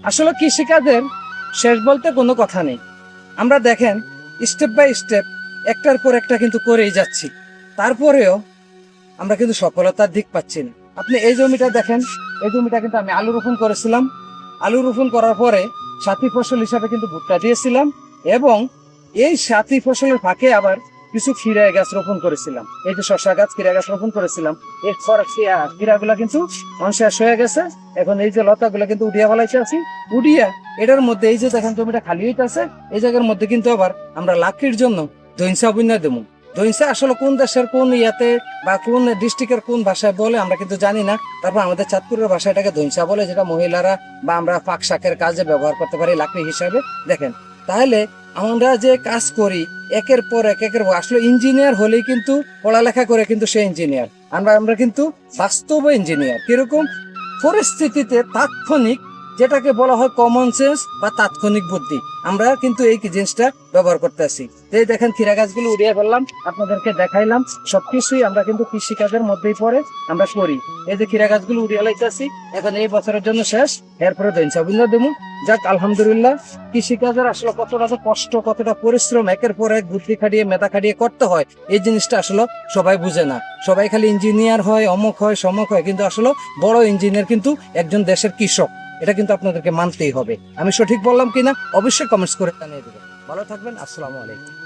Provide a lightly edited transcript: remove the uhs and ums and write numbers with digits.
আসলে কৃষিকাজের শেষ বলতে কোনো কথা নেই। আমরা দেখেন স্টেপ বাই স্টেপ একটার পর একটা কিন্তু করেই যাচ্ছি, তারপরেও আমরা কিন্তু সফলতার দিক পাচ্ছি না। আপনি এই জমিটা দেখেন, এই জমিটা কিন্তু আমি আলু রোপণ করেছিলাম। আলু রোপণ করার পরে সাথী ফসল হিসাবে কিন্তু ভুট্টা দিয়েছিলাম, এবং এই সাথী ফসলের ফাঁকে আবার কিছু খিরা গাছ রোপণ করেছিলাম। এই যে শশা গাছ, খিরা গাছ রোপণ করেছিলাম। এরপর খিরাগুলা কিন্তু শেষ হয়ে গেছে। এখন এই যে লতাগুলা কিন্তু উঠিয়া ফেলাইতে আছি। উঠিয়া এটার মধ্যে এই যে দেখেন জমিটা খালি হইতেছে, এই জায়গার মধ্যে কিন্তু আবার আমরা লাকড়ির জন্য দইনসা বুনা দেবো। দইনসা আসলে কোন দেশের কোন ইয়াতে বা কোন ডিস্ট্রিক্টের কোন ভাষায় বলে আমরা কিন্তু জানি না। তারপর আমাদের চাঁদপুরের ভাষাটাকে দইনসা বলে, যেটা মহিলারা বা আমরা পাক শাকের কাজে ব্যবহার করতে পারি লাকড়ি হিসাবে। দেখেন, তাহলে আমরা যে কাজ করি একের পর একের আসলে ইঞ্জিনিয়ার হলেই কিন্তু পড়ালেখা করে কিন্তু সে ইঞ্জিনিয়ার। আমরা কিন্তু বাস্তব ইঞ্জিনিয়ার। কিরকম পরিস্থিতিতে তাৎক্ষণিক, যেটাকে বলা হয় কমন সেন্স বা তাৎক্ষণিক বুদ্ধি, আমরা কিন্তু এই জিনিসটা ব্যবহার করতে আসি। এই দেখেন খিরা গাছগুলো উড়িয়ে ফেললাম, আপনাদেরকে দেখাইলাম। সবকিছুই আমরা কিন্তু কৃষিকাজের মধ্যেই পড়ে আমরা করি। এই যে খিরা গাছগুলো উড়িয়ে লাইতেছি, এখন এই বছরের জন্য শেষ, এরপরে দইনসা বুনা দেবো। যাক, আলহামদুলিল্লাহ। কৃষিকাজের আসলে কতটা কষ্ট, কতটা পরিশ্রম একের পর এক বুদ্ধি খাটিয়ে মেধা খাটিয়ে করতে হয়, এই জিনিসটা আসলে সবাই বুঝে না। সবাই খালি ইঞ্জিনিয়ার হয়, অমুক হয়, সমক হয়, কিন্তু আসলে বড় ইঞ্জিনিয়ার কিন্তু একজন দেশের কৃষক। এটা কিন্তু আপনাদেরকে মানতেই হবে। আমি সঠিক বললাম কিনা অবশ্যই কমেন্টস করে জানিয়ে দেবেন। ভালো থাকবেন। আসসালামু আলাইকুম।